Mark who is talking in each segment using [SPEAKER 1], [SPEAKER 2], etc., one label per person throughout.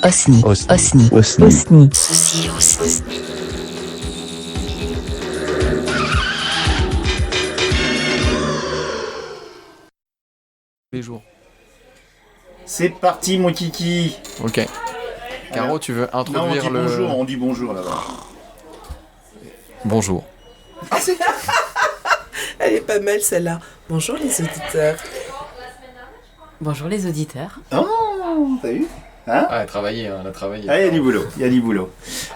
[SPEAKER 1] Osni.
[SPEAKER 2] Osni.
[SPEAKER 1] Osni.
[SPEAKER 2] Osni.
[SPEAKER 1] Osni.
[SPEAKER 3] Les jours.
[SPEAKER 4] C'est parti, mon kiki.
[SPEAKER 3] Ok. Caro, tu veux
[SPEAKER 4] Non, on
[SPEAKER 3] introduire
[SPEAKER 4] dit
[SPEAKER 3] le...
[SPEAKER 4] bonjour, on dit bonjour là-bas.
[SPEAKER 3] Bonjour.
[SPEAKER 5] Elle est pas mal celle-là. Bonjour les auditeurs.
[SPEAKER 6] Bonjour les auditeurs.
[SPEAKER 4] Oh, t'as vu? Hein?
[SPEAKER 3] Ah, elle a travaillé, elle a travaillé.
[SPEAKER 4] Ah, il y a du boulot, il y a du boulot.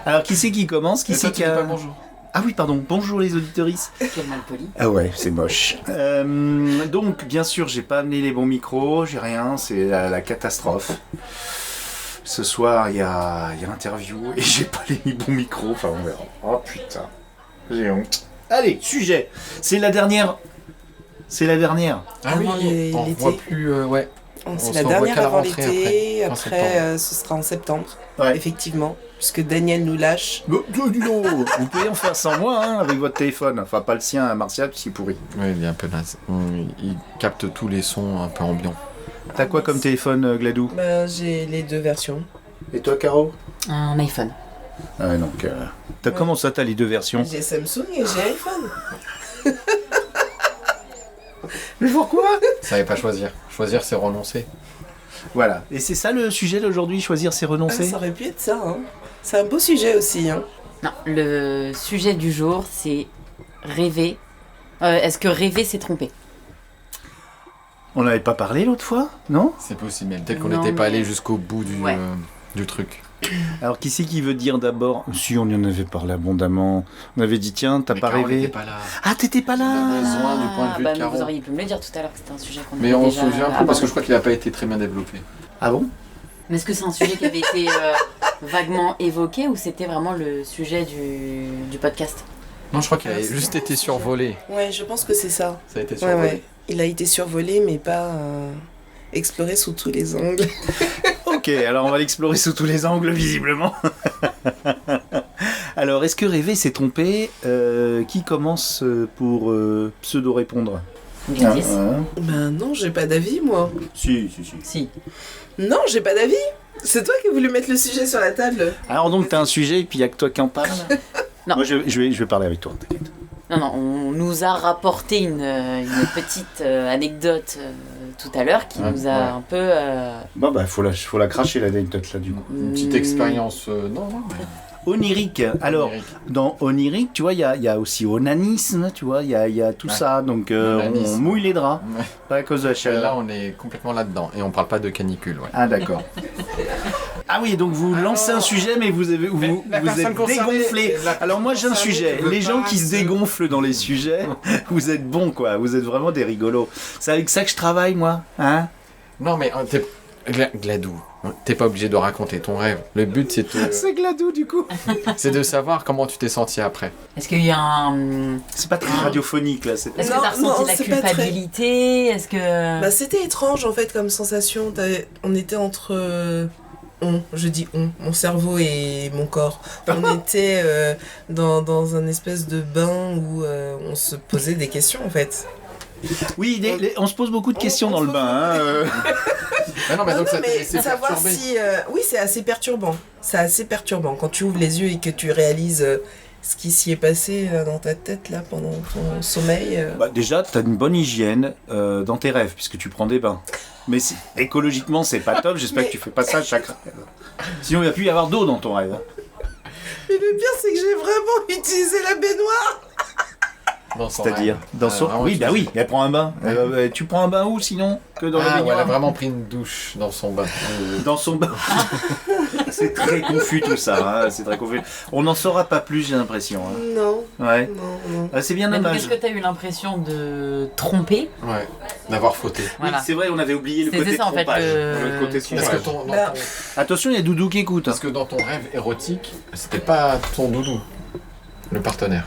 [SPEAKER 4] Alors, qui c'est qui commence? Qui
[SPEAKER 3] Et toi,
[SPEAKER 4] c'est
[SPEAKER 3] tu
[SPEAKER 4] qui
[SPEAKER 3] dis
[SPEAKER 4] a...
[SPEAKER 3] pas bonjour.
[SPEAKER 4] Ah oui, pardon, bonjour les auditorices.
[SPEAKER 6] Quel malpoli.
[SPEAKER 4] Ah ouais, c'est moche. Donc, bien sûr, j'ai pas amené les bons micros, j'ai rien, c'est la catastrophe. Ce soir, il y a interview et j'ai pas les bons micros, enfin on verra. Oh putain, j'ai honte. Allez, sujet. C'est la dernière. C'est la dernière.
[SPEAKER 3] Ah oui,
[SPEAKER 5] Avant
[SPEAKER 3] on
[SPEAKER 5] l'été.
[SPEAKER 3] voit plus... ouais.
[SPEAKER 5] C'est
[SPEAKER 3] On
[SPEAKER 5] la
[SPEAKER 3] s'en
[SPEAKER 5] dernière
[SPEAKER 3] voit qu'à la
[SPEAKER 5] avant
[SPEAKER 3] rentrée
[SPEAKER 5] l'été.
[SPEAKER 3] après, fin septembre.
[SPEAKER 5] Ce sera en septembre.
[SPEAKER 4] Ouais.
[SPEAKER 5] Effectivement. Puisque Daniel nous lâche.
[SPEAKER 4] Bon, dis donc, vous pouvez en faire sans moi, hein, avec votre téléphone. Enfin, pas le sien, à Martial, parce qu'il est pourri.
[SPEAKER 3] Ouais, il est un peu naze. Il capte tous les sons un peu ambiants.
[SPEAKER 4] T'as quoi comme téléphone, Gladou?
[SPEAKER 5] J'ai les deux versions.
[SPEAKER 4] Et toi, Caro?
[SPEAKER 6] Un iPhone.
[SPEAKER 4] Ah, donc, t'as comment ça, t'as les deux versions?
[SPEAKER 5] J'ai Samsung et j'ai iPhone.
[SPEAKER 4] Mais pourquoi?
[SPEAKER 3] Savez pas choisir. Choisir, c'est renoncer.
[SPEAKER 4] Voilà. Et c'est ça le sujet d'aujourd'hui, choisir, c'est renoncer?
[SPEAKER 5] Ça aurait pu être ça. Hein. C'est un beau sujet aussi. Hein.
[SPEAKER 6] Non, le sujet du jour, c'est rêver. Est-ce que rêver, c'est tromper?
[SPEAKER 4] On n'avait pas parlé l'autre fois, non?
[SPEAKER 3] C'est possible, mais peut-être qu'on
[SPEAKER 6] Non,
[SPEAKER 3] n'était pas
[SPEAKER 6] mais-
[SPEAKER 3] allé jusqu'au bout
[SPEAKER 6] Ouais.
[SPEAKER 3] du truc.
[SPEAKER 4] Alors, qui c'est qui veut dire d'abord? Si, on y en avait parlé abondamment. On avait dit, tiens, t'as
[SPEAKER 3] Mais
[SPEAKER 4] pas
[SPEAKER 3] Caro
[SPEAKER 4] rêvé?
[SPEAKER 3] n'était pas là.
[SPEAKER 4] Ah, t'étais pas
[SPEAKER 3] On a
[SPEAKER 4] là?
[SPEAKER 3] besoin du point de vue de
[SPEAKER 6] mais
[SPEAKER 3] Caro.
[SPEAKER 6] vous auriez pu me le dire tout à l'heure que c'était un sujet qu'on
[SPEAKER 3] Mais
[SPEAKER 6] avait
[SPEAKER 3] on se
[SPEAKER 6] déjà
[SPEAKER 3] souvient plus parce que
[SPEAKER 6] abordé.
[SPEAKER 3] je crois qu'il n'a pas été très bien développé.
[SPEAKER 4] Ah bon?
[SPEAKER 6] Mais est-ce que c'est un sujet qui avait été vaguement évoqué ou c'était vraiment le sujet du podcast?
[SPEAKER 3] Non, je crois qu'il a
[SPEAKER 5] Ah, c'est
[SPEAKER 3] juste
[SPEAKER 5] ça,
[SPEAKER 3] été
[SPEAKER 5] c'est
[SPEAKER 3] survolé.
[SPEAKER 5] Ouais, je pense que c'est ça.
[SPEAKER 3] Ça a été
[SPEAKER 5] Ouais,
[SPEAKER 3] survolé.
[SPEAKER 5] ouais. Il a été survolé, mais pas exploré sous tous les angles.
[SPEAKER 4] Ok, alors on va l'explorer sous tous les angles, visiblement. Alors, est-ce que rêver, c'est tromper? Qui commence pour pseudo-répondre?
[SPEAKER 6] Gladys.
[SPEAKER 5] Ben non, j'ai pas d'avis, moi.
[SPEAKER 4] Si.
[SPEAKER 6] Si.
[SPEAKER 5] Non, j'ai pas d'avis. C'est toi qui as voulu mettre le sujet sur la table.
[SPEAKER 4] Alors donc, t'as un sujet et puis il n'y a que toi qui en parle?
[SPEAKER 6] Non.
[SPEAKER 4] Moi, je vais parler avec toi, t'inquiète.
[SPEAKER 6] Non, on nous a rapporté une petite anecdote tout à l'heure qui
[SPEAKER 3] Ouais,
[SPEAKER 6] nous a
[SPEAKER 3] ouais.
[SPEAKER 6] un peu...
[SPEAKER 4] Bon, bah, faut la cracher, l'anecdote, là, du coup.
[SPEAKER 3] Une petite expérience... non.
[SPEAKER 4] Onirique. Alors,
[SPEAKER 3] Onirique.
[SPEAKER 4] dans onirique, tu vois, il y a aussi onanisme, tu vois, il y a tout
[SPEAKER 3] Ouais.
[SPEAKER 4] ça. Donc, on
[SPEAKER 3] Onanisme.
[SPEAKER 4] mouille les draps,
[SPEAKER 3] Ouais.
[SPEAKER 4] pas à cause de la
[SPEAKER 3] Là,
[SPEAKER 4] chaleur.
[SPEAKER 3] on est complètement là-dedans. Et on parle pas de canicule, ouais.
[SPEAKER 4] Ah, d'accord. Ah oui, donc vous lancez un sujet, mais vous êtes dégonflé. Alors moi, j'ai un sujet. Les gens qui se dégonflent dans les sujets, vous êtes bons, quoi. Vous êtes vraiment des rigolos. C'est avec ça que je travaille, moi. Hein?
[SPEAKER 3] Non, mais Gladou, t'es pas obligé de raconter ton rêve. Le but,
[SPEAKER 4] C'est Gladou, du coup.
[SPEAKER 3] c'est de savoir comment tu t'es senti après.
[SPEAKER 6] Est-ce qu'il y a un...
[SPEAKER 4] C'est pas très radiophonique, là.
[SPEAKER 6] Est-ce que
[SPEAKER 5] Non,
[SPEAKER 6] t'as ressenti
[SPEAKER 5] non,
[SPEAKER 6] de la
[SPEAKER 5] c'est pas très-
[SPEAKER 6] culpabilité? Est-ce que...
[SPEAKER 5] Bah, c'était étrange en fait comme sensation. On était entre. Je dis mon cerveau et mon corps. On était dans un espèce de bain où on se posait des questions en fait.
[SPEAKER 4] Oui, on se pose beaucoup de questions dans le bain. Hein.
[SPEAKER 3] Ah non, mais donc ça t'a
[SPEAKER 5] mais
[SPEAKER 3] laissé
[SPEAKER 5] savoir
[SPEAKER 3] perturbé.
[SPEAKER 5] si. Oui, c'est assez perturbant. C'est assez perturbant quand tu ouvres les yeux et que tu réalises ce qui s'y est passé dans ta tête là pendant ton sommeil.
[SPEAKER 4] Bah, déjà, t'as une bonne hygiène dans tes rêves, puisque tu prends des bains. Mais écologiquement, c'est pas top. J'espère que tu fais pas ça à chaque rêve. Sinon, il va plus y avoir d'eau dans ton rêve.
[SPEAKER 5] Mais le pire, c'est que j'ai vraiment utilisé la baignoire.
[SPEAKER 3] Dans son
[SPEAKER 4] C'est-à-dire
[SPEAKER 3] rêve.
[SPEAKER 4] dans son...
[SPEAKER 3] vraiment,
[SPEAKER 4] Oui, bah oui, elle prend un bain. Tu prends un bain où, sinon, que dans la
[SPEAKER 3] Ah, ouais,
[SPEAKER 4] baignoire?
[SPEAKER 3] elle a vraiment pris une douche dans son bain.
[SPEAKER 4] Dans son bain. C'est très confus tout ça, hein, c'est très confus. On n'en saura pas plus, j'ai l'impression. Hein.
[SPEAKER 5] Non,
[SPEAKER 4] Ouais.
[SPEAKER 5] non.
[SPEAKER 4] Ah, c'est bien
[SPEAKER 6] Mais donc,
[SPEAKER 4] dommage.
[SPEAKER 6] est-ce que t'as eu l'impression de tromper?
[SPEAKER 3] Ouais, d'avoir fauté.
[SPEAKER 6] Voilà.
[SPEAKER 4] Oui, c'est vrai, on avait oublié le
[SPEAKER 6] C'était
[SPEAKER 4] côté
[SPEAKER 6] ça, en fait,
[SPEAKER 4] trompage.
[SPEAKER 6] le
[SPEAKER 4] côté
[SPEAKER 6] sujet.
[SPEAKER 3] Parce que,
[SPEAKER 4] trompage.
[SPEAKER 5] Bah,
[SPEAKER 4] Attention, il y a Doudou qui écoute.
[SPEAKER 3] parce que dans ton rêve érotique, c'était pas ton doudou, le partenaire.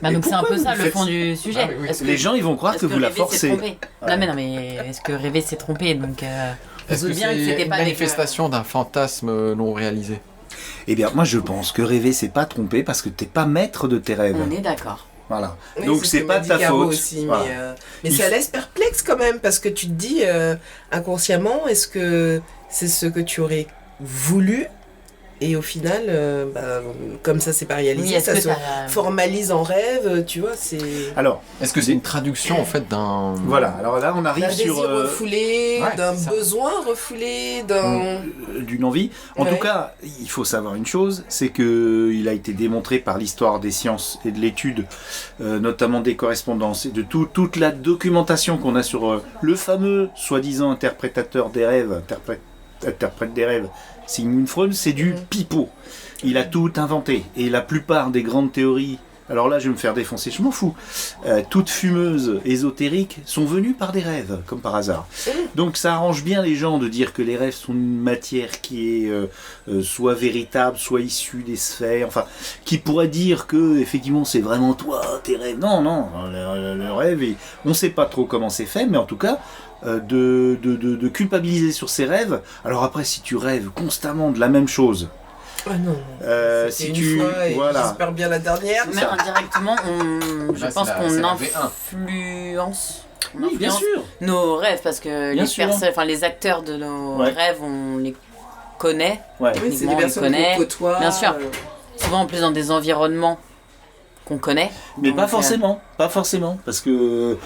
[SPEAKER 6] Bah, donc c'est un
[SPEAKER 4] pourquoi
[SPEAKER 6] peu ça
[SPEAKER 4] vous
[SPEAKER 6] le
[SPEAKER 4] faites-
[SPEAKER 6] fond du sujet.
[SPEAKER 3] Ah, oui, oui.
[SPEAKER 6] Est-ce
[SPEAKER 4] Les gens, ils vont croire
[SPEAKER 6] est-ce
[SPEAKER 4] que vous la
[SPEAKER 6] rêver, c'est
[SPEAKER 4] forcez.
[SPEAKER 6] tromper Non mais est-ce que rêver c'est tromper? Donc
[SPEAKER 3] Est-ce
[SPEAKER 6] doute
[SPEAKER 3] que
[SPEAKER 6] bien que
[SPEAKER 3] c'est
[SPEAKER 6] c'était
[SPEAKER 3] une
[SPEAKER 6] pas avec,
[SPEAKER 3] manifestation d'un fantasme non réalisé?
[SPEAKER 4] Eh bien, moi, je pense que rêver, c'est pas tromper parce que t'es pas maître de tes rêves.
[SPEAKER 6] on est d'accord.
[SPEAKER 4] Voilà.
[SPEAKER 5] Oui,
[SPEAKER 4] Donc,
[SPEAKER 5] ce
[SPEAKER 4] c'est
[SPEAKER 5] que
[SPEAKER 4] pas
[SPEAKER 5] m'a
[SPEAKER 4] de
[SPEAKER 5] dit
[SPEAKER 4] ta
[SPEAKER 5] Caro
[SPEAKER 4] faute.
[SPEAKER 5] aussi,
[SPEAKER 4] Voilà.
[SPEAKER 5] mais
[SPEAKER 4] Il
[SPEAKER 5] ça
[SPEAKER 4] faut-
[SPEAKER 5] laisse perplexe quand même, parce que tu te dis inconsciemment, est-ce que c'est ce que tu aurais voulu. Et au final, comme ça c'est pas réalisé,
[SPEAKER 6] Oui, est-ce
[SPEAKER 5] ça
[SPEAKER 6] que
[SPEAKER 5] se
[SPEAKER 6] t'as-
[SPEAKER 5] formalise en rêve, tu vois, c'est...
[SPEAKER 4] Alors,
[SPEAKER 3] Est-ce que c'est une traduction en fait d'un.
[SPEAKER 4] voilà, alors là on arrive
[SPEAKER 5] D'un
[SPEAKER 4] sur
[SPEAKER 5] désir refoulé,
[SPEAKER 3] ouais,
[SPEAKER 5] d'un
[SPEAKER 3] c'est ça.
[SPEAKER 5] besoin refoulé, d'un...
[SPEAKER 4] d'une envie. En
[SPEAKER 5] Ouais.
[SPEAKER 4] tout cas, il faut savoir une chose, c'est que il a été démontré par l'histoire des sciences et de l'étude, notamment des correspondances et de toute la documentation qu'on a sur le fameux soi-disant interprétateur des rêves, interprète des rêves, Sigmund Freud, c'est du pipeau. Il a tout inventé. Et la plupart des grandes théories, alors là je vais me faire défoncer, je m'en fous, toutes fumeuses, ésotériques, sont venues par des rêves, comme par hasard. Donc ça arrange bien les gens de dire que les rêves sont une matière qui est soit véritable, soit issue des sphères, enfin, qui pourrait dire que effectivement c'est vraiment toi, tes rêves. Non, non, le rêve, on ne sait pas trop comment c'est fait, mais en tout cas, de culpabiliser sur ses rêves. Alors après, si tu rêves constamment de la même chose,
[SPEAKER 5] Ah non,
[SPEAKER 4] si
[SPEAKER 5] c'était une
[SPEAKER 4] tu
[SPEAKER 5] fois et
[SPEAKER 4] voilà,
[SPEAKER 5] j'espère bien la dernière.
[SPEAKER 6] Mais indirectement, je
[SPEAKER 3] Là,
[SPEAKER 6] pense
[SPEAKER 3] c'est
[SPEAKER 6] qu'on
[SPEAKER 3] la V1.
[SPEAKER 6] influence. On
[SPEAKER 4] oui, bien
[SPEAKER 6] influence
[SPEAKER 4] sûr.
[SPEAKER 6] nos rêves parce que
[SPEAKER 4] Bien
[SPEAKER 6] les
[SPEAKER 4] sûr.
[SPEAKER 6] personnes, enfin les acteurs de nos
[SPEAKER 4] Ouais.
[SPEAKER 6] rêves, on les connaît.
[SPEAKER 4] Ouais.
[SPEAKER 5] Oui, c'est
[SPEAKER 6] Techniquement,
[SPEAKER 5] des
[SPEAKER 6] on
[SPEAKER 5] personnes
[SPEAKER 6] connaît.
[SPEAKER 5] qu'on côtoie.
[SPEAKER 6] Bien sûr. Souvent en plus dans des environnements qu'on connaît.
[SPEAKER 4] Mais
[SPEAKER 6] Donc,
[SPEAKER 4] pas forcément, parce que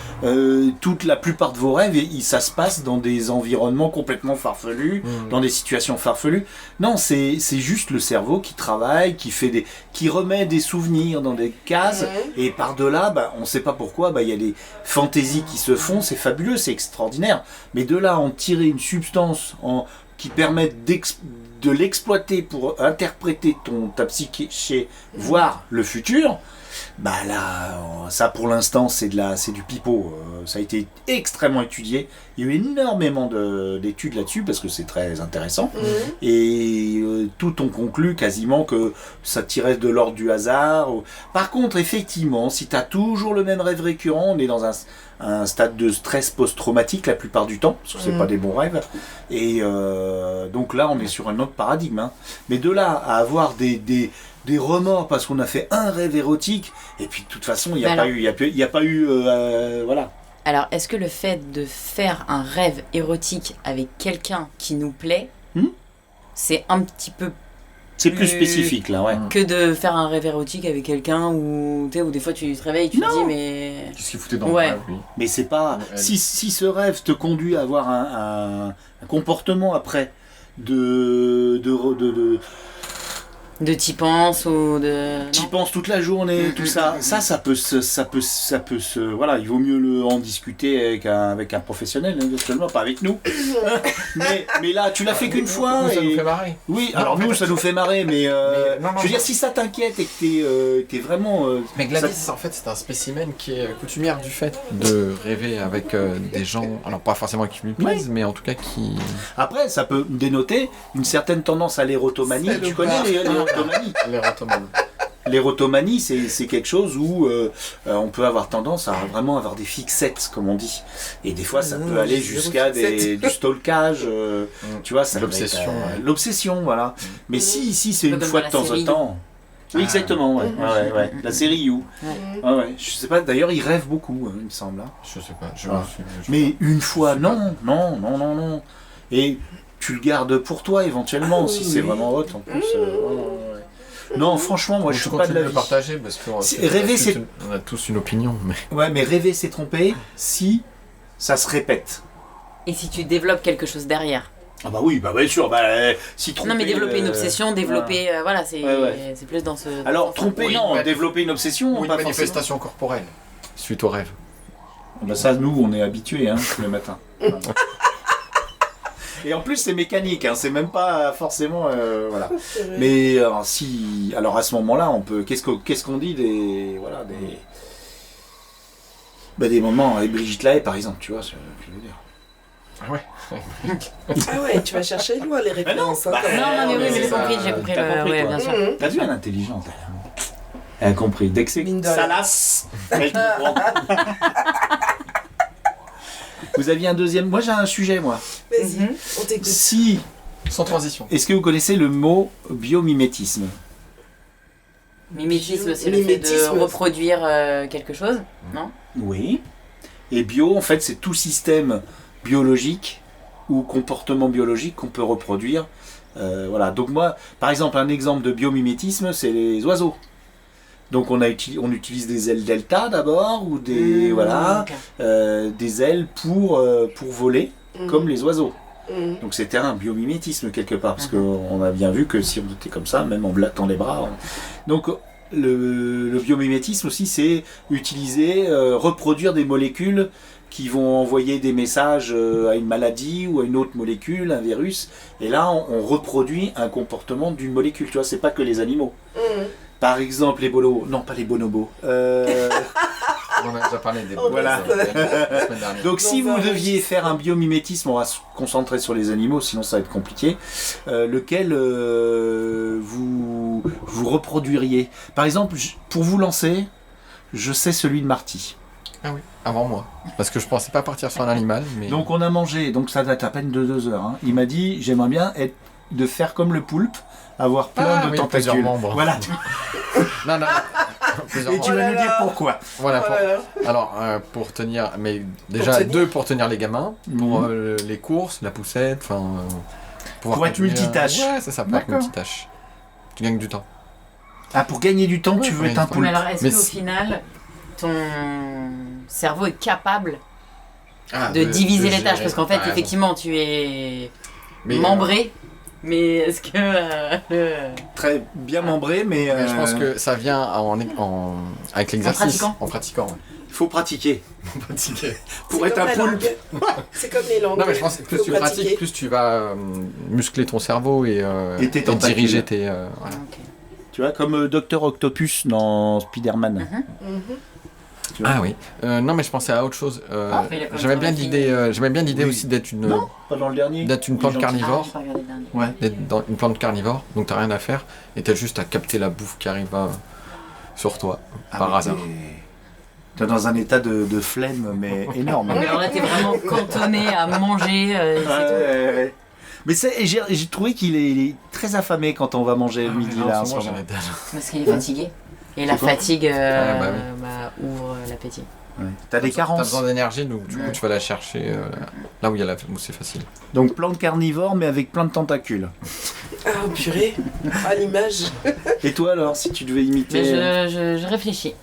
[SPEAKER 4] toute la plupart de vos rêves, ça se passe dans des environnements complètement farfelus, dans des situations farfelues. Non, c'est juste le cerveau qui travaille, qui remet des souvenirs dans des cases, et par-delà, on ne sait pas pourquoi, il y a des fantaisies qui se font, c'est fabuleux, c'est extraordinaire. Mais de là, en tirer une substance qui permet de l'exploiter pour interpréter ta psyché, voir le futur, là, ça pour l'instant c'est du pipeau. Ça a été extrêmement étudié. Il y a eu énormément d'études là-dessus parce que c'est très intéressant. Et tout ont conclu quasiment que ça tirait de l'ordre du hasard. Par contre, effectivement, si tu as toujours le même rêve récurrent, on est dans un stade de stress post-traumatique la plupart du temps, parce que c'est pas des bons rêves. Et donc là, on est sur un autre paradigme. Hein. Mais de là à avoir des remords parce qu'on a fait un rêve érotique, et puis de toute façon, il n'y a, pas eu, voilà.
[SPEAKER 6] Alors, est-ce que le fait de faire un rêve érotique avec quelqu'un qui nous plaît, c'est un petit peu
[SPEAKER 4] C'est plus spécifique là, ouais.
[SPEAKER 6] que de faire un rêve érotique avec quelqu'un où des fois tu te réveilles et tu te dis mais...
[SPEAKER 3] Qu'est-ce qu'il foutait dans
[SPEAKER 6] Ouais.
[SPEAKER 3] le rêve, lui?
[SPEAKER 4] Mais c'est pas.
[SPEAKER 3] Ouais.
[SPEAKER 4] Si ce rêve te conduit à avoir un comportement après
[SPEAKER 6] De t'y penses ou de...
[SPEAKER 4] tu y
[SPEAKER 6] Non.
[SPEAKER 4] penses toute la journée, tout ça, ça peut se, voilà, il vaut mieux en discuter avec un professionnel, hein, seulement pas avec nous. mais là, tu l'as fait qu'une fois.
[SPEAKER 3] Nous, ça nous
[SPEAKER 4] et-
[SPEAKER 3] fait marrer.
[SPEAKER 4] Oui,
[SPEAKER 3] Non,
[SPEAKER 4] alors
[SPEAKER 3] mais
[SPEAKER 4] nous,
[SPEAKER 3] parce
[SPEAKER 4] ça nous fait marrer, mais
[SPEAKER 3] non,
[SPEAKER 4] je veux dire, si ça t'inquiète et que t'es vraiment,
[SPEAKER 3] Mais Gladys, en fait, c'est un spécimen qui est coutumière du fait de rêver avec des gens, alors pas forcément qui lui plaisent, mais en tout cas qui...
[SPEAKER 4] après, ça peut dénoter une certaine tendance à l'érotomanie. Tu
[SPEAKER 5] Salopard.
[SPEAKER 4] connais l'érotomanie?
[SPEAKER 3] L'érotomane.
[SPEAKER 4] L'érotomanie, c'est quelque chose où on peut avoir tendance à vraiment avoir des fixettes, comme on dit. Et des fois, ça
[SPEAKER 5] Non,
[SPEAKER 4] peut aller
[SPEAKER 5] j'ai
[SPEAKER 4] jusqu'à
[SPEAKER 5] zéro fixette.
[SPEAKER 4] du stalkage. Tu vois, ça peut être,
[SPEAKER 3] L'obsession, ouais.
[SPEAKER 4] l'obsession, voilà. Mais si c'est
[SPEAKER 6] Comme
[SPEAKER 4] une fois
[SPEAKER 6] dans
[SPEAKER 4] de
[SPEAKER 6] la
[SPEAKER 4] temps en
[SPEAKER 6] série
[SPEAKER 4] temps. Oui, exactement, ouais.
[SPEAKER 5] Mhm.
[SPEAKER 4] Ouais. La série You.
[SPEAKER 6] Ouais.
[SPEAKER 4] Ouais. Je sais pas, d'ailleurs, il rêve beaucoup, il me semble. Hein.
[SPEAKER 3] Je sais pas,
[SPEAKER 4] Mais une fois,
[SPEAKER 3] Je sais pas.
[SPEAKER 4] non. Et tu le gardes pour toi éventuellement,
[SPEAKER 5] Ah,
[SPEAKER 4] si
[SPEAKER 5] oui,
[SPEAKER 4] c'est
[SPEAKER 5] oui.
[SPEAKER 4] vraiment hot en plus. Non, franchement, moi je suis pas de
[SPEAKER 3] de
[SPEAKER 4] la
[SPEAKER 3] le
[SPEAKER 4] vie.
[SPEAKER 3] partager parce que
[SPEAKER 4] Rêver,
[SPEAKER 3] on a tous une opinion, mais...
[SPEAKER 4] Ouais, mais rêver, c'est tromper si ça se répète.
[SPEAKER 6] Et si tu développes quelque chose derrière.
[SPEAKER 4] Ah bah oui, bien sûr. Si tromper,
[SPEAKER 6] Non mais développer une obsession, développer... voilà, c'est
[SPEAKER 4] Ouais.
[SPEAKER 6] c'est plus dans ce...
[SPEAKER 4] Alors,
[SPEAKER 6] dans ce
[SPEAKER 4] tromper,
[SPEAKER 3] Oui,
[SPEAKER 4] non.
[SPEAKER 3] mais-
[SPEAKER 4] Développer une obsession,
[SPEAKER 3] Ou une
[SPEAKER 4] pas
[SPEAKER 3] manifestation corporelle suite au rêve.
[SPEAKER 4] forcément. Bah ça, nous, on est habitués, hein, le matin. Et en plus, c'est mécanique, hein, c'est même pas forcément... voilà. Mais alors à ce moment-là, on peut. Qu'est-ce qu'on dit des des moments avec Brigitte Lahaie par exemple, tu vois, ce que je veux dire.
[SPEAKER 3] Ah ouais.
[SPEAKER 5] Ah ouais, tu vas chercher loin les références. hein, quand même.
[SPEAKER 6] Non, mais oui,
[SPEAKER 3] mais
[SPEAKER 6] mais j'ai
[SPEAKER 3] ça-
[SPEAKER 6] compris,
[SPEAKER 4] t'as compris,
[SPEAKER 6] ouais,
[SPEAKER 4] toi.
[SPEAKER 6] bien sûr.
[SPEAKER 5] Mhm.
[SPEAKER 4] T'as vu, elle est intelligente. Elle a compris. Dès que c'est
[SPEAKER 5] Mine de rien.
[SPEAKER 4] salace, elle comprend. Vous aviez un deuxième. Moi, j'ai un sujet, moi.
[SPEAKER 5] Vas-y,
[SPEAKER 6] Mhm.
[SPEAKER 5] on t'écoute.
[SPEAKER 4] Si.
[SPEAKER 3] Sans transition.
[SPEAKER 4] Est-ce que vous connaissez le mot biomimétisme?
[SPEAKER 6] Mimétisme, c'est le fait
[SPEAKER 5] Mimétisme.
[SPEAKER 6] de reproduire quelque chose, non?
[SPEAKER 4] Oui. Et bio, en fait, c'est tout système biologique ou comportement biologique qu'on peut reproduire. Voilà. Donc moi, par exemple, un exemple de biomimétisme, c'est les oiseaux. Donc on utilise des ailes delta d'abord, ou des des ailes pour voler, comme les oiseaux. Donc c'était un biomimétisme quelque part, parce qu'on a bien vu que si on était comme ça, même en blattant les bras... Donc le biomimétisme aussi, c'est utiliser, reproduire des molécules qui vont envoyer des messages à une maladie ou à une autre molécule, un virus. Et là, on reproduit un comportement d'une molécule. Tu vois, c'est pas que les animaux. Par exemple, les bonobos. Non, pas les bonobos.
[SPEAKER 3] On a déjà parlé des
[SPEAKER 4] Voilà.
[SPEAKER 3] la semaine dernière.
[SPEAKER 4] Donc si vous deviez faire un biomimétisme, on va se concentrer sur les animaux, sinon ça va être compliqué, lequel vous reproduiriez. Par exemple, pour vous lancer, je sais celui de Marty.
[SPEAKER 3] Ah oui, avant moi. Parce que je pensais pas partir sur un animal, mais...
[SPEAKER 4] Donc on a mangé, donc ça date à peine de 2 heures. Hein. Il m'a dit, j'aimerais bien de faire comme le poulpe, avoir plein de
[SPEAKER 3] plusieurs
[SPEAKER 4] tentacules.
[SPEAKER 3] membres.
[SPEAKER 4] Voilà.
[SPEAKER 3] Non. Plusieurs
[SPEAKER 4] Et tu
[SPEAKER 3] membres.
[SPEAKER 4] vas nous dire pourquoi.
[SPEAKER 3] Voilà,
[SPEAKER 5] Voilà.
[SPEAKER 3] alors pour tenir, mais déjà
[SPEAKER 5] tenir.
[SPEAKER 3] 2 pour tenir les gamins, pour les courses, la poussette, enfin...
[SPEAKER 4] Pour être multitâche.
[SPEAKER 3] Ouais, c'est ça, pour être
[SPEAKER 4] D'accord.
[SPEAKER 3] multitâche. Tu gagnes du temps.
[SPEAKER 4] Ah, pour gagner du temps, tu veux
[SPEAKER 3] Ouais,
[SPEAKER 4] être un
[SPEAKER 3] ouais.
[SPEAKER 4] poulpe.
[SPEAKER 6] Mais alors, est-ce
[SPEAKER 3] Mais
[SPEAKER 6] qu'au
[SPEAKER 3] si-
[SPEAKER 6] final, ton cerveau est capable
[SPEAKER 3] Ah,
[SPEAKER 6] de diviser les
[SPEAKER 3] gérer,
[SPEAKER 6] tâches? Parce qu'en fait,
[SPEAKER 3] t'as raison.
[SPEAKER 6] effectivement, tu es
[SPEAKER 3] Mais,
[SPEAKER 6] membré, mais est-ce que...
[SPEAKER 4] Très bien membré, mais
[SPEAKER 3] mais je pense que ça vient avec l'exercice,
[SPEAKER 6] pratiquant.
[SPEAKER 3] en pratiquant. Ouais.
[SPEAKER 4] il faut pratiquer.
[SPEAKER 3] Pratiquer.
[SPEAKER 4] Pour
[SPEAKER 5] C'est
[SPEAKER 4] être
[SPEAKER 5] comme
[SPEAKER 4] un
[SPEAKER 5] la
[SPEAKER 4] poulpe.
[SPEAKER 5] langue. C'est comme les langues.
[SPEAKER 3] Non mais je pense que plus
[SPEAKER 5] Faut
[SPEAKER 3] tu
[SPEAKER 5] pratiquer.
[SPEAKER 3] pratiques, plus tu vas muscler ton cerveau et
[SPEAKER 4] tes tentacules.
[SPEAKER 3] diriger tes... voilà.
[SPEAKER 6] Ok.
[SPEAKER 4] Tu vois, comme Dr Octopus dans Spider-Man.
[SPEAKER 5] Mhm.
[SPEAKER 3] Ah oui. Non mais je pensais à autre chose.
[SPEAKER 6] mais il a quand même
[SPEAKER 3] J'aimais bien
[SPEAKER 6] fait un
[SPEAKER 3] l'idée. J'aimais bien l'idée
[SPEAKER 4] Oui.
[SPEAKER 3] aussi d'être une
[SPEAKER 4] Non, pas dans le dernier.
[SPEAKER 3] plante
[SPEAKER 4] Il est gentil.
[SPEAKER 6] Ah,
[SPEAKER 3] carnivore.
[SPEAKER 6] j'ai pas regardé le dernier.
[SPEAKER 4] Ouais.
[SPEAKER 3] D'être dans une plante carnivore. Donc t'as rien à faire et t'as juste à capter la bouffe qui arrive sur toi par
[SPEAKER 4] mais
[SPEAKER 3] hasard.
[SPEAKER 4] T'es dans un état de flemme, mais énorme.
[SPEAKER 6] Mais alors là, t'es vraiment cantonné à manger, c'est tout.
[SPEAKER 4] Ouais. Mais j'ai trouvé qu'il est très affamé quand on va manger le midi là en ce moment.
[SPEAKER 3] j'arrête.
[SPEAKER 6] Parce qu'il est fatigué. Et la
[SPEAKER 4] C'est quoi
[SPEAKER 6] fatigue
[SPEAKER 3] bah oui.
[SPEAKER 6] ouvre l'appétit.
[SPEAKER 4] Ouais. T'as des
[SPEAKER 3] T'as
[SPEAKER 4] carences.
[SPEAKER 3] besoin d'énergie, donc du coup tu vas la chercher là où il y a où c'est facile.
[SPEAKER 4] Donc plante carnivore, mais avec plein de tentacules.
[SPEAKER 5] Ah, purée. Ah, l'image.
[SPEAKER 4] Et toi alors, si tu devais imiter.
[SPEAKER 6] Mais je réfléchis.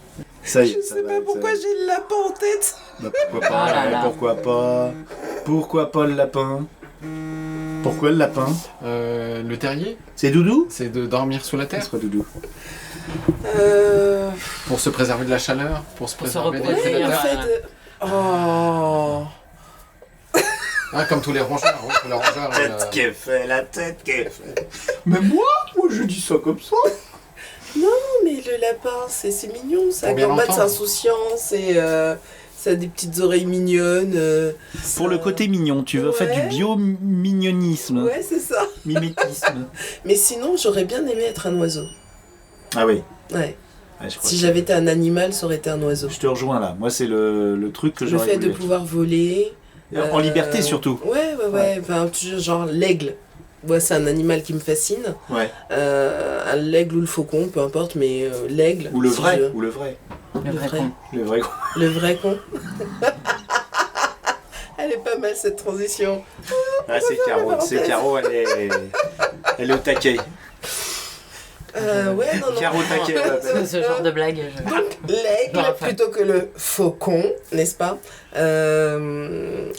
[SPEAKER 4] Ça y est.
[SPEAKER 5] Je
[SPEAKER 4] ça
[SPEAKER 5] sais
[SPEAKER 4] va
[SPEAKER 5] pas
[SPEAKER 4] être-
[SPEAKER 5] pourquoi j'ai le lapin en tête.
[SPEAKER 4] Bah, pourquoi pas,
[SPEAKER 6] Oh là là.
[SPEAKER 4] pourquoi pas. Pourquoi pas le lapin. Pourquoi le lapin?
[SPEAKER 3] Le terrier,
[SPEAKER 4] C'est Doudou?
[SPEAKER 3] c'est de dormir sous la terre
[SPEAKER 4] C'est quoi Doudou?
[SPEAKER 3] pour se préserver de la chaleur, pour se
[SPEAKER 6] Pour se
[SPEAKER 3] préserver des
[SPEAKER 6] reproduire.
[SPEAKER 5] Ouais, le
[SPEAKER 3] prédateurs.
[SPEAKER 5] fait de... Oh.
[SPEAKER 3] Ah, comme tous les rongeurs. Oui, tous les rongeurs
[SPEAKER 4] qu'elle fait, la tête qu'elle fait. Mais moi je dis ça comme ça.
[SPEAKER 5] Non, mais le lapin, c'est mignon. Ça
[SPEAKER 3] Pour bien
[SPEAKER 5] combat de
[SPEAKER 3] l'entendre.
[SPEAKER 5] insouciance et ça a des petites oreilles mignonnes.
[SPEAKER 4] Pour le côté mignon, tu veux faire du
[SPEAKER 5] Ouais.
[SPEAKER 4] bio-mignonisme,
[SPEAKER 5] Ouais, c'est ça.
[SPEAKER 4] mimétisme.
[SPEAKER 5] Mais sinon, j'aurais bien aimé être un oiseau.
[SPEAKER 4] Ah oui.
[SPEAKER 5] Ouais.
[SPEAKER 4] Ouais, je crois
[SPEAKER 5] Si
[SPEAKER 4] que-
[SPEAKER 5] j'avais été un animal, ça aurait été un oiseau.
[SPEAKER 4] Je te rejoins là. Moi, c'est le truc que
[SPEAKER 5] Le
[SPEAKER 4] j'aurais
[SPEAKER 5] fait de
[SPEAKER 4] voulu.
[SPEAKER 5] pouvoir voler.
[SPEAKER 4] En liberté surtout.
[SPEAKER 5] Ouais. Enfin, toujours genre l'aigle. Moi, c'est un animal qui me fascine.
[SPEAKER 4] Ouais.
[SPEAKER 5] L'aigle ou le faucon, peu importe, mais l'aigle.
[SPEAKER 4] Ou le
[SPEAKER 5] si
[SPEAKER 4] vrai.
[SPEAKER 5] je-
[SPEAKER 4] Ou le vrai.
[SPEAKER 6] Le vrai
[SPEAKER 5] vrai.
[SPEAKER 6] con.
[SPEAKER 4] Le vrai.
[SPEAKER 5] Le vrai con. Elle est pas mal cette transition.
[SPEAKER 4] Ah, c'est Caro. C'est Caro, elle est au taquet.
[SPEAKER 5] Ouais, non.
[SPEAKER 4] Caro taquet. elle appelle.
[SPEAKER 6] Ce genre de blague.
[SPEAKER 5] L'aigle
[SPEAKER 6] Non, enfin.
[SPEAKER 5] plutôt que le faucon, n'est-ce pas?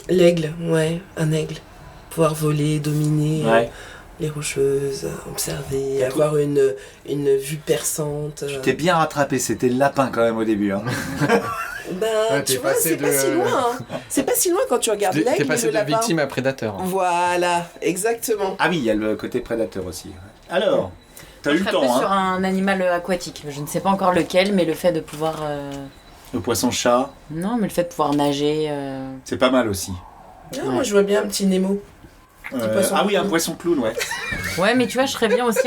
[SPEAKER 5] L'aigle, ouais, un aigle. Pouvoir voler, dominer
[SPEAKER 4] Ouais.
[SPEAKER 5] les rocheuses, observer,
[SPEAKER 4] T'as
[SPEAKER 5] avoir une vue perçante.
[SPEAKER 4] Tu t'es bien rattrapé. C'était le lapin quand même au début. Hein.
[SPEAKER 5] Ben,
[SPEAKER 3] Ouais,
[SPEAKER 5] tu
[SPEAKER 3] t'es
[SPEAKER 5] vois,
[SPEAKER 3] passé
[SPEAKER 5] c'est pas
[SPEAKER 3] de-
[SPEAKER 5] si loin. Hein. C'est pas si loin quand tu regardes
[SPEAKER 3] T'es
[SPEAKER 5] l'aigle et
[SPEAKER 3] passé
[SPEAKER 5] le
[SPEAKER 3] de
[SPEAKER 5] lapin.
[SPEAKER 3] victime à prédateur.
[SPEAKER 5] Voilà, exactement.
[SPEAKER 4] Ah oui, il y a le côté prédateur aussi. Alors, t'as eu
[SPEAKER 6] Je
[SPEAKER 4] le
[SPEAKER 6] serais
[SPEAKER 4] temps,
[SPEAKER 6] plus sur
[SPEAKER 4] hein.
[SPEAKER 6] un animal aquatique. Je ne sais pas encore lequel, mais le fait de pouvoir...
[SPEAKER 4] Le poisson-chat,
[SPEAKER 6] Non, mais le fait de pouvoir nager...
[SPEAKER 4] c'est pas mal aussi.
[SPEAKER 5] Ah, moi, je vois bien un petit Nemo. poisson
[SPEAKER 4] Ah oui, un
[SPEAKER 5] clown.
[SPEAKER 4] poisson clown, ouais.
[SPEAKER 6] Ouais, mais tu vois, je serais bien aussi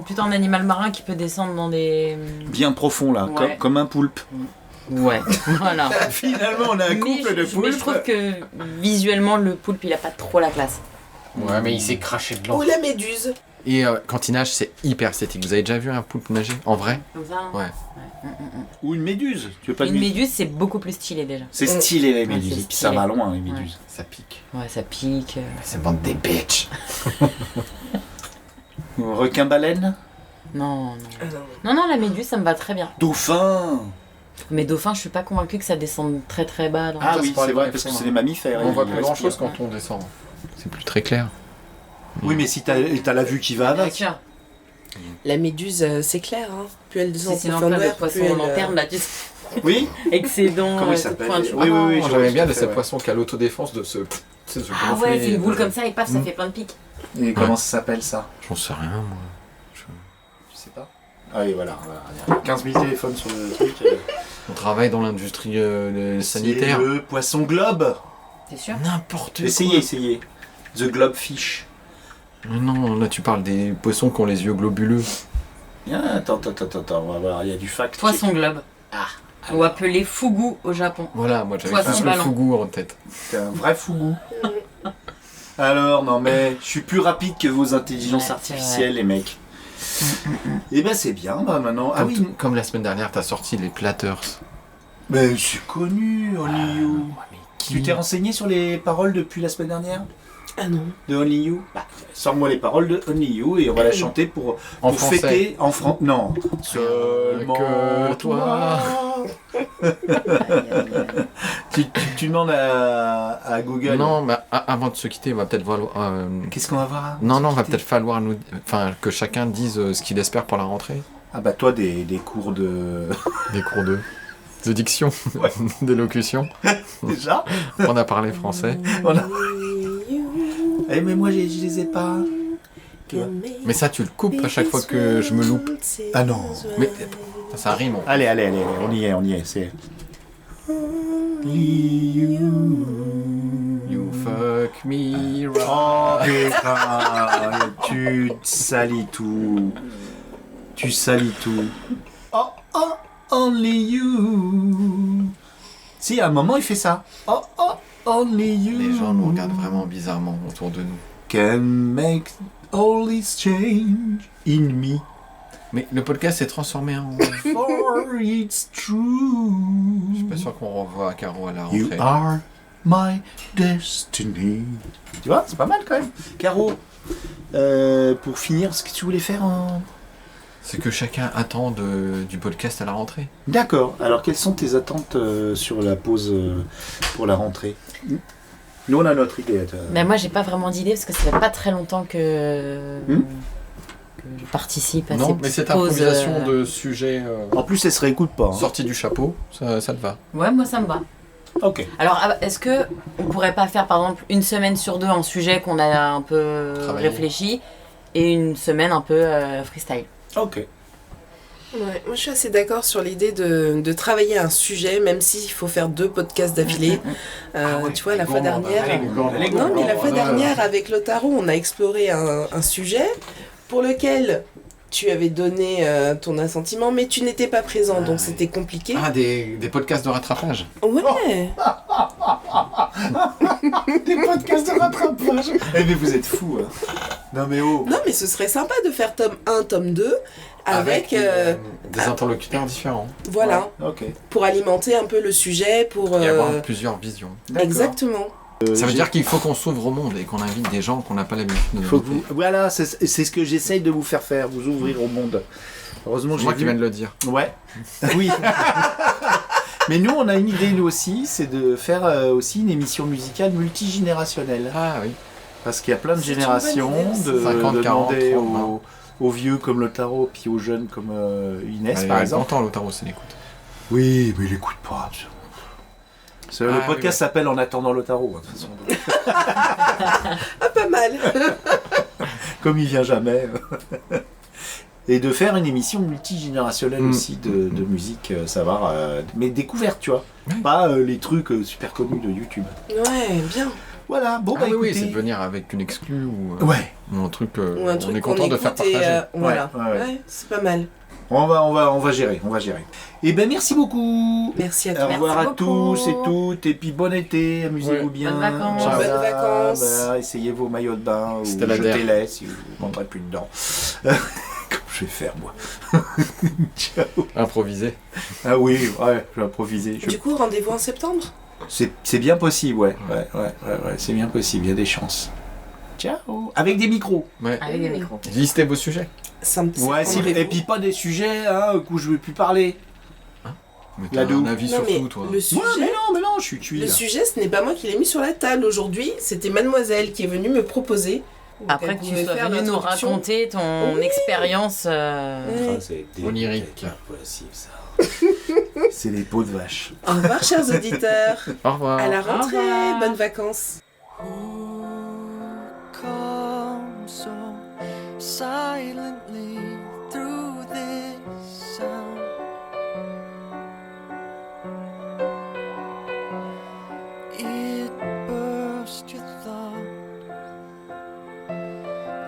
[SPEAKER 6] plutôt un animal marin qui peut descendre dans des...
[SPEAKER 4] Bien profond là,
[SPEAKER 6] Ouais.
[SPEAKER 4] comme un poulpe.
[SPEAKER 6] Ouais, voilà.
[SPEAKER 4] Finalement, on a un couple de
[SPEAKER 6] mais
[SPEAKER 4] poulpes.
[SPEAKER 6] je trouve que visuellement, le poulpe, il a pas trop la classe.
[SPEAKER 3] Ouais, mais il s'est craché de
[SPEAKER 5] Ou
[SPEAKER 3] l'eau.
[SPEAKER 5] la méduse.
[SPEAKER 3] Et quand il nage, c'est hyper esthétique. Vous avez déjà vu un poulpe nager en vrai?
[SPEAKER 6] Comme ça.
[SPEAKER 3] Ouais.
[SPEAKER 4] Ou une méduse. Tu veux pas
[SPEAKER 6] Une méduse, c'est beaucoup plus stylé déjà.
[SPEAKER 4] C'est stylé les
[SPEAKER 6] Ouais,
[SPEAKER 4] méduses.
[SPEAKER 6] c'est
[SPEAKER 4] Et puis ça
[SPEAKER 6] stylé.
[SPEAKER 4] va loin les méduses.
[SPEAKER 3] Ça pique.
[SPEAKER 6] Ouais, ça pique.
[SPEAKER 3] C'est bande des bitches.
[SPEAKER 4] Requin-baleine.
[SPEAKER 6] Non, non.
[SPEAKER 5] Ah non.
[SPEAKER 6] Non, la méduse, ça me va très bien.
[SPEAKER 4] Dauphin.
[SPEAKER 6] Mais dauphin, je suis pas convaincue que ça descende très très bas.
[SPEAKER 4] Ah
[SPEAKER 3] Ça,
[SPEAKER 4] oui,
[SPEAKER 3] c'est pas
[SPEAKER 4] c'est
[SPEAKER 3] les
[SPEAKER 4] vrai,
[SPEAKER 3] vrais
[SPEAKER 4] parce que
[SPEAKER 3] fonds,
[SPEAKER 4] c'est
[SPEAKER 3] hein.
[SPEAKER 4] des mammifères.
[SPEAKER 3] On
[SPEAKER 4] ils
[SPEAKER 3] voit plus
[SPEAKER 4] respirent.
[SPEAKER 3] grand chose quand on descend. C'est plus très clair.
[SPEAKER 4] Oui, mais si t'as la vue qui va avec.
[SPEAKER 6] D'accord.
[SPEAKER 5] La méduse, c'est clair, hein. Plus elle descend
[SPEAKER 6] C'est
[SPEAKER 5] en
[SPEAKER 6] une empreinte de
[SPEAKER 5] profondeur,
[SPEAKER 6] poisson
[SPEAKER 5] plus
[SPEAKER 6] en
[SPEAKER 5] elle,
[SPEAKER 6] lanterne, là, tu sais.
[SPEAKER 4] Oui.
[SPEAKER 6] Excédent,
[SPEAKER 4] Comment il
[SPEAKER 6] tout
[SPEAKER 4] s'appelle
[SPEAKER 6] pointu.
[SPEAKER 4] Oui, oui, oui.
[SPEAKER 3] Moi,
[SPEAKER 4] je
[SPEAKER 3] j'aimais
[SPEAKER 4] vois
[SPEAKER 3] bien
[SPEAKER 4] tout
[SPEAKER 3] de
[SPEAKER 4] à fait,
[SPEAKER 3] ces
[SPEAKER 4] ouais.
[SPEAKER 3] poissons qui a l'autodéfense de se
[SPEAKER 6] Ah ouais, c'est une boule comme ça et paf, ça fait plein de pics.
[SPEAKER 4] Et comment ça s'appelle ça?
[SPEAKER 3] J'en sais rien, moi.
[SPEAKER 4] Je sais pas. Ah oui, voilà. Il y a 15 000 téléphones sur le truc.
[SPEAKER 3] On travaille dans l'industrie sanitaire.
[SPEAKER 4] C'est le poisson globe.
[SPEAKER 6] T'es sûr?
[SPEAKER 3] N'importe quoi.
[SPEAKER 4] Essayez. The globe fish.
[SPEAKER 3] Mais non, là tu parles des poissons qui ont les yeux globuleux.
[SPEAKER 4] Ah, attends, on va voir, il y a du fact.
[SPEAKER 6] Poisson globe. Ou appelé fugu au Japon.
[SPEAKER 3] Voilà, moi j'avais
[SPEAKER 6] Poisson
[SPEAKER 3] plus le
[SPEAKER 6] ballon.
[SPEAKER 3] fougou en tête.
[SPEAKER 4] C'est un vrai fougou. Alors, non mais, je suis plus rapide que vos intelligences
[SPEAKER 6] Ouais,
[SPEAKER 4] artificielles, les mecs. Eh ben c'est bien, bah maintenant. Ah
[SPEAKER 3] Comme,
[SPEAKER 4] oui,
[SPEAKER 3] comme la semaine dernière, t'as sorti les Platters.
[SPEAKER 4] mais c'est connu, Only You.
[SPEAKER 3] Mais
[SPEAKER 4] Tu t'es renseigné sur les paroles depuis la semaine dernière
[SPEAKER 5] Ah non.
[SPEAKER 4] de Only You? Bah, sors-moi les paroles de Only You et on va la chanter pour
[SPEAKER 3] En français.
[SPEAKER 4] fêter en France. Non, seulement
[SPEAKER 3] que toi.
[SPEAKER 4] Tu demandes à Google.
[SPEAKER 3] Non, mais avant de se quitter, on va peut-être voir.
[SPEAKER 4] Qu'est-ce qu'on va voir?
[SPEAKER 3] Non, va peut-être falloir nous, enfin, que chacun dise ce qu'il espère pour la rentrée.
[SPEAKER 4] Ah bah toi des cours de...
[SPEAKER 3] Des cours de diction,
[SPEAKER 4] Ouais.
[SPEAKER 3] d'élocution.
[SPEAKER 4] Déjà
[SPEAKER 3] On a parlé français.
[SPEAKER 4] Voilà. Eh mais moi je les ai pas. Tu vois.
[SPEAKER 3] Mais ça, tu le coupes à chaque fois que je me loupe.
[SPEAKER 4] Ah non.
[SPEAKER 3] Mais ça rime.
[SPEAKER 4] Allez, on y est, c'est...
[SPEAKER 3] You fuck me
[SPEAKER 4] Oh
[SPEAKER 3] right.
[SPEAKER 4] putain, tu salis tout. Oh, only you. Si, à un moment il fait ça. Oh, only you.
[SPEAKER 3] Les gens nous regardent vraiment bizarrement autour de nous.
[SPEAKER 4] Can make all this change in me.
[SPEAKER 3] Mais le podcast s'est transformé en...
[SPEAKER 4] For it's true.
[SPEAKER 3] Je suis pas sûr qu'on revoit Caro à la
[SPEAKER 4] You
[SPEAKER 3] rentrée.
[SPEAKER 4] are my destiny. Tu vois, c'est pas mal quand même. Caro, pour finir, ce que tu voulais faire en...
[SPEAKER 3] C'est que chacun attend du podcast à la rentrée.
[SPEAKER 4] D'accord. Alors, quelles sont tes attentes sur la pause pour la rentrée? Nous, on a notre idée.
[SPEAKER 6] Mais moi, j'ai pas vraiment d'idée parce que ça fait pas très longtemps que je participe à
[SPEAKER 3] Non,
[SPEAKER 6] ces
[SPEAKER 3] mais
[SPEAKER 6] petites
[SPEAKER 3] cette
[SPEAKER 6] pauses,
[SPEAKER 3] improvisation de sujets
[SPEAKER 4] En plus, elle se réécoute pas. Hein.
[SPEAKER 3] sortis du chapeau, ça te va.
[SPEAKER 6] Ouais, moi, ça me va.
[SPEAKER 4] Ok.
[SPEAKER 6] Alors, est-ce que on pourrait pas faire, par exemple, une semaine sur deux un sujet qu'on a un peu
[SPEAKER 3] Travaillé.
[SPEAKER 6] réfléchi et une semaine un peu freestyle?
[SPEAKER 4] Ok.
[SPEAKER 5] Ouais, moi je suis assez d'accord sur l'idée de travailler un sujet, même s'il faut faire 2 podcasts d'affilée. Tu vois, la fois dernière. Non, mais la fois dernière, avec Lotaro, on a exploré un sujet pour lequel tu avais donné ton assentiment, mais tu n'étais pas présent, donc c'était compliqué.
[SPEAKER 3] Ah, des podcasts de rattrapage.
[SPEAKER 5] Ouais.
[SPEAKER 4] Des podcasts de rattrapage. Eh mais vous êtes fous. Hein. Non mais oh.
[SPEAKER 5] Non, mais ce serait sympa de faire tome 1, tome 2, avec
[SPEAKER 3] des interlocuteurs différents.
[SPEAKER 5] voilà,
[SPEAKER 4] Ouais, ok.
[SPEAKER 5] pour alimenter un peu le sujet, pour...
[SPEAKER 3] Et avoir plusieurs visions.
[SPEAKER 4] D'accord.
[SPEAKER 5] Exactement.
[SPEAKER 3] Ça veut
[SPEAKER 4] j'ai-
[SPEAKER 3] dire qu'il faut qu'on s'ouvre au monde et qu'on invite des gens qu'on n'a pas l'habitude de
[SPEAKER 4] Faut que
[SPEAKER 3] inviter.
[SPEAKER 4] vous... Voilà, c'est ce que j'essaye de vous faire faire, vous ouvrir au monde. Heureusement,
[SPEAKER 3] C'est
[SPEAKER 4] j'ai
[SPEAKER 3] moi
[SPEAKER 4] vu...
[SPEAKER 3] qui viens de le dire.
[SPEAKER 4] Ouais. Oui. Mais nous, on a une idée, nous aussi, c'est de faire aussi une émission musicale multigénérationnelle.
[SPEAKER 3] Ah oui.
[SPEAKER 4] Parce qu'il y a plein de
[SPEAKER 5] C'est une
[SPEAKER 4] générations,
[SPEAKER 5] bonne idée,
[SPEAKER 4] de
[SPEAKER 3] 50, 40,
[SPEAKER 4] demander
[SPEAKER 3] 30,
[SPEAKER 4] aux vieux comme le tarot, puis aux jeunes comme Inès,
[SPEAKER 3] Allez,
[SPEAKER 4] par exemple.
[SPEAKER 3] Content, Lotaro, c'est l'écoute.
[SPEAKER 4] Oui, mais il écoute pas. Le
[SPEAKER 3] Ah,
[SPEAKER 4] podcast
[SPEAKER 3] oui, oui.
[SPEAKER 4] s'appelle En attendant le tarot, hein, de toute façon.
[SPEAKER 5] Ah, pas mal.
[SPEAKER 4] Comme il vient jamais. Et de faire une émission multigénérationnelle aussi de musique, savoir, mais découverte, tu vois.
[SPEAKER 3] Ouais.
[SPEAKER 4] Pas les trucs super connus de YouTube.
[SPEAKER 5] Ouais, bien.
[SPEAKER 4] Voilà, bon
[SPEAKER 3] Ah
[SPEAKER 4] bah
[SPEAKER 3] oui, oui,
[SPEAKER 4] écoutez.
[SPEAKER 3] c'est de venir avec une exclue ou
[SPEAKER 4] Ouais,
[SPEAKER 3] un truc,
[SPEAKER 5] Ou un truc
[SPEAKER 3] on est
[SPEAKER 5] qu'on
[SPEAKER 3] content de
[SPEAKER 5] écoute
[SPEAKER 3] faire
[SPEAKER 5] et,
[SPEAKER 3] partager.
[SPEAKER 5] voilà.
[SPEAKER 4] Ouais, ouais.
[SPEAKER 5] Ouais, c'est pas mal.
[SPEAKER 4] On va gérer. Et ben merci beaucoup.
[SPEAKER 5] Merci à
[SPEAKER 4] Au
[SPEAKER 5] toi.
[SPEAKER 4] revoir à
[SPEAKER 6] beaucoup.
[SPEAKER 4] tous et toutes. Et puis bon été, amusez-vous bien.
[SPEAKER 6] Bonnes vacances.
[SPEAKER 5] Bonnes vacances.
[SPEAKER 4] Essayez vos maillots de bain ou
[SPEAKER 3] C'était la der.
[SPEAKER 4] jetez-les si vous ne rentrez plus dedans. Comme je vais faire moi. Ciao.
[SPEAKER 3] Improvisé.
[SPEAKER 4] Ah oui, ouais, je vais improviser.
[SPEAKER 5] Du coup, rendez-vous en septembre.
[SPEAKER 4] C'est bien possible, ouais, c'est bien possible, il y a des chances. Ciao. Avec des micros.
[SPEAKER 3] Ouais.
[SPEAKER 6] Avec des micros.
[SPEAKER 3] Listez vos sujets.
[SPEAKER 4] Ouais, et puis pas des sujets où je ne veux plus parler.
[SPEAKER 3] Mais
[SPEAKER 4] La
[SPEAKER 3] t'as un
[SPEAKER 4] dou.
[SPEAKER 3] avis
[SPEAKER 5] Non,
[SPEAKER 3] sur
[SPEAKER 5] mais
[SPEAKER 3] tout, toi.
[SPEAKER 5] le sujet,
[SPEAKER 4] mais non, je suis
[SPEAKER 5] le
[SPEAKER 4] là.
[SPEAKER 5] sujet, ce n'est pas moi qui l'ai mis sur la table aujourd'hui. C'était Mademoiselle qui est venue me proposer.
[SPEAKER 6] Après
[SPEAKER 5] qu'elle
[SPEAKER 6] que tu
[SPEAKER 5] pouvait
[SPEAKER 6] sois
[SPEAKER 5] faire
[SPEAKER 6] venu nous
[SPEAKER 5] l'introduction.
[SPEAKER 6] raconter ton
[SPEAKER 5] Oui.
[SPEAKER 6] expérience.
[SPEAKER 5] Ouais.
[SPEAKER 3] Onirique.
[SPEAKER 4] Impossible ça. C'est les peaux de vache.
[SPEAKER 5] Au revoir, chers auditeurs.
[SPEAKER 3] Au revoir.
[SPEAKER 5] À la rentrée.
[SPEAKER 6] revoir.
[SPEAKER 5] Bonnes vacances.
[SPEAKER 1] Come so silently through this sound. It burst your thought.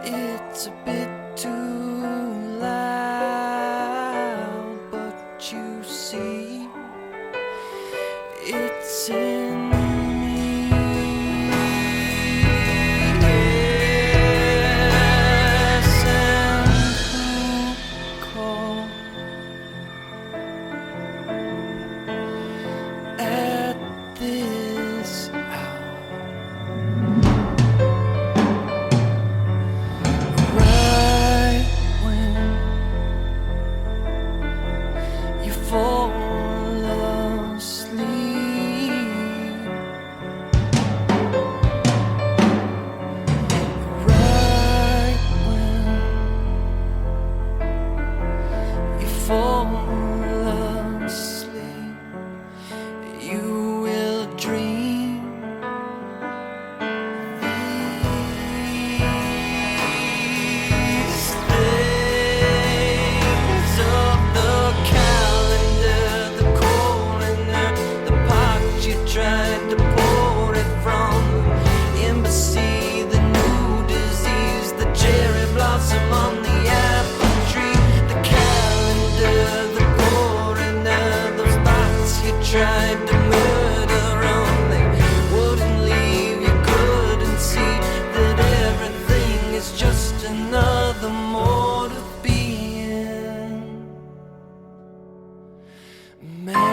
[SPEAKER 1] It's a bit too loud, but you see, it's in me. Yes, and who called at this hour? Right when you fall asleep, right when you fall asleep, you will dream these things of the calendar, the coroner, the pot you tried to pour it from, the embassy, the new disease, the cherry blossom on the apple tree, the calendar, the coroner, those thoughts you tried to murder on, they wouldn't leave, you couldn't see that everything is just another mode of being man.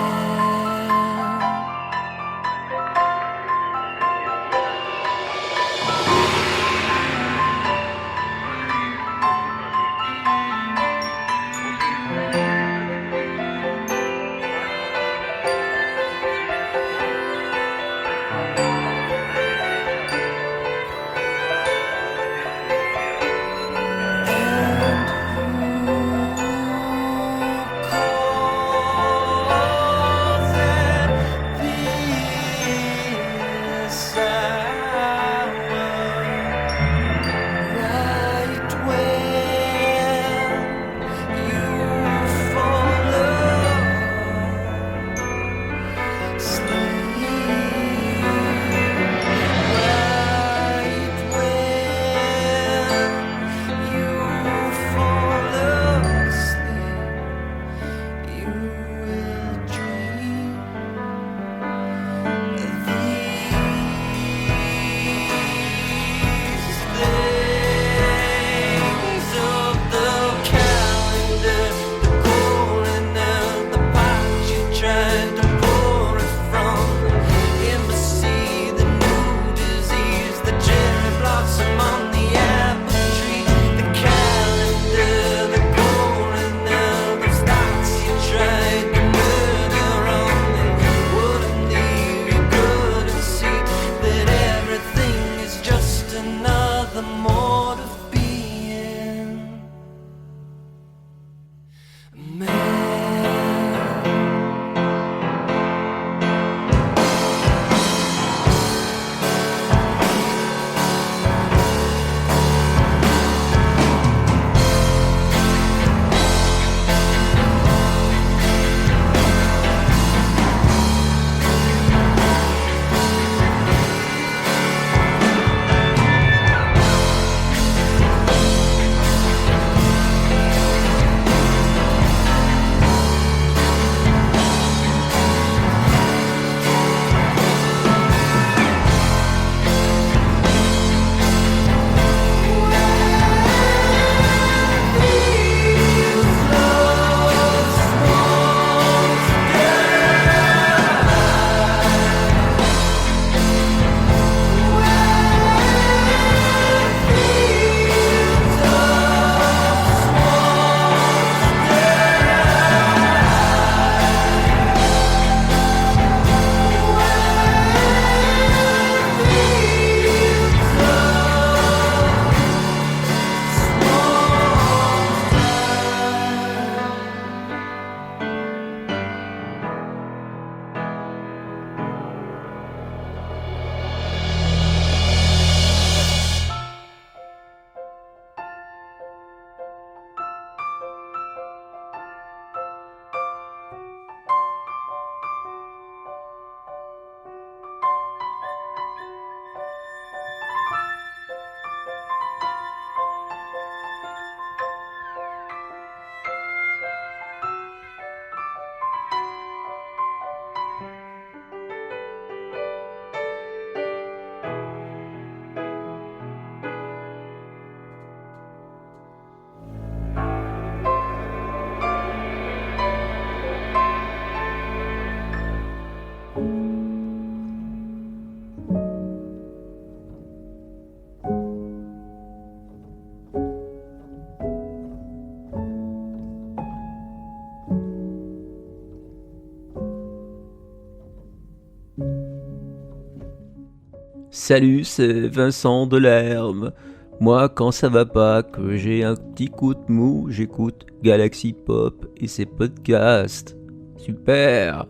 [SPEAKER 2] Salut, c'est Vincent Delerme. Moi, quand ça va pas, que j'ai un petit coup de mou, j'écoute Galaxy Pop et ses podcasts. Super!